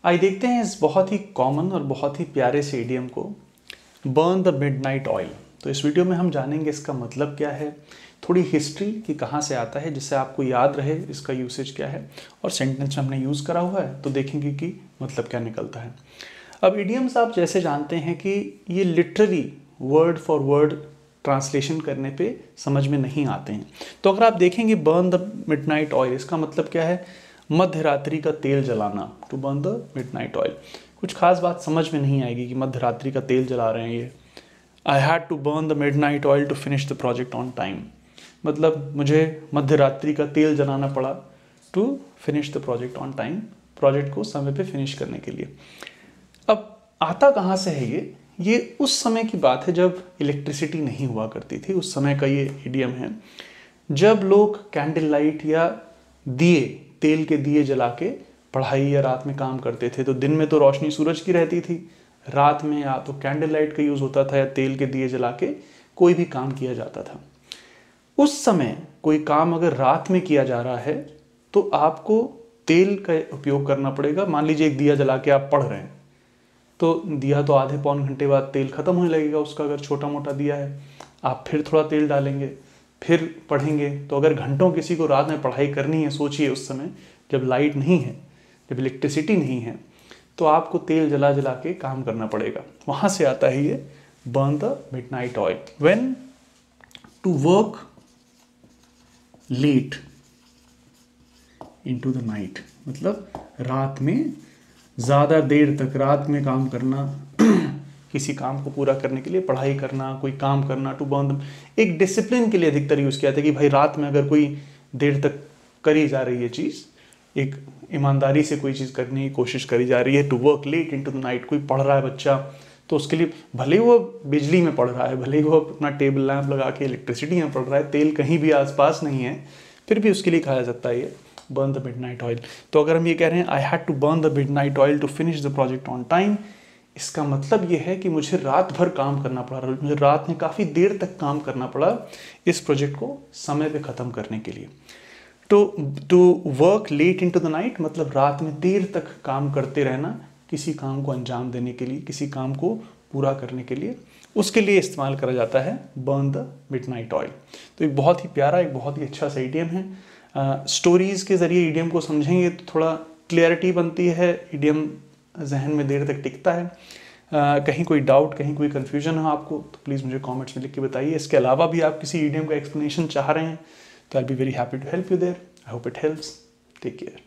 आइए देखते हैं इस बहुत ही कॉमन और बहुत ही प्यारे से इडियम को, बर्न द मिडनाइट ऑयल। तो इस वीडियो में हम जानेंगे इसका मतलब क्या है, थोड़ी हिस्ट्री कि कहाँ से आता है, जिससे आपको याद रहे इसका यूसेज क्या है, और सेंटेंस हमने यूज़ करा हुआ है तो देखेंगे कि मतलब क्या निकलता है। अब इडियम्स आप जैसे जानते हैं कि ये literally word for word translation करने पे समझ में नहीं आते हैं। तो अगर आप देखेंगे बर्न द मिडनाइट ऑयल, इसका मतलब क्या है, मध्य रात्रि का तेल जलाना, to burn the midnight oil. कुछ खास बात समझ में नहीं आएगी कि मध्य रात्रि का तेल जला रहे हैं ये। I had to burn the midnight oil to finish the project on time, मतलब मुझे मध्य रात्रि का तेल जलाना पड़ा to finish the project on time, project को समय पे फिनिश करने के लिए। अब आता कहाँ से है ये उस समय की बात है जब इलेक्ट्रिसिटी नहीं हुआ करती थी, उस समय का ये इडियम है जब लोग कैंडल लाइट या दिए, तेल के दिए जला के पढ़ाई या रात में काम करते थे। तो दिन में तो रोशनी सूरज की रहती थी, रात में या तो कैंडल लाइट का यूज़ होता था या तेल के दिए जला के कोई भी काम किया जाता था। उस समय कोई काम अगर रात में किया जा रहा है तो आपको तेल का उपयोग करना पड़ेगा। मान लीजिए एक दिया जला के आप पढ़ रहे हैं, तो दिया तो आधे पौन घंटे बाद तेल खत्म होने लगेगा उसका, अगर छोटा मोटा दिया है। आप फिर थोड़ा तेल डालेंगे, फिर पढ़ेंगे। तो अगर घंटों किसी को रात में पढ़ाई करनी है, सोचिए उस समय जब लाइट नहीं है, जब इलेक्ट्रिसिटी नहीं है, तो आपको तेल जला जला के काम करना पड़ेगा। वहाँ से आता है ये burn the midnight oil. When to work late into the night, मतलब रात में ज़्यादा देर तक रात में काम करना किसी काम को पूरा करने के लिए, पढ़ाई करना, कोई काम करना, टू बर्न, एक डिसिप्लिन के लिए अधिकतर यूज़ किया था कि भाई रात में अगर कोई देर तक करी जा रही है चीज़, एक ईमानदारी से कोई चीज़ करने की कोशिश करी जा रही है, to work late into the night. कोई पढ़ रहा है बच्चा, तो उसके लिए भले ही वो बिजली में पढ़ रहा है, भले ही वो अपना टेबल लैंप लगा के इलेक्ट्रिसिटी में पढ़ रहा है, तेल कहीं भी आसपास नहीं है, फिर भी उसके लिए कहा जाता है ये बर्न द मिडनाइट ऑयल। तो अगर हम ये कह रहे हैं I had to burn the midnight oil to finish the project on time, इसका मतलब ये है कि मुझे रात भर काम करना पड़ा, मुझे रात में काफ़ी देर तक काम करना पड़ा इस प्रोजेक्ट को समय पे ख़त्म करने के लिए। To work late into the night मतलब रात में देर तक काम करते रहना, किसी काम को अंजाम देने के लिए, किसी काम को पूरा करने के लिए, उसके लिए इस्तेमाल करा जाता है बर्न द मिडनाइट ऑयल। तो एक बहुत ही प्यारा, एक बहुत ही अच्छा सा इडियम है। स्टोरीज़ के ज़रिए इडियम को समझेंगे तो थोड़ा क्लियरिटी बनती है, इडियम जहन में देर तक टिकता है। कहीं कोई डाउट, कहीं कोई कन्फ्यूजन हो आपको तो प्लीज़ मुझे कमेंट्स में लिख के बताइए। इसके अलावा भी आप किसी इडियम का एक्सप्लेनेशन चाह रहे हैं तो I be very happy to help you there. I hope it helps. Take care.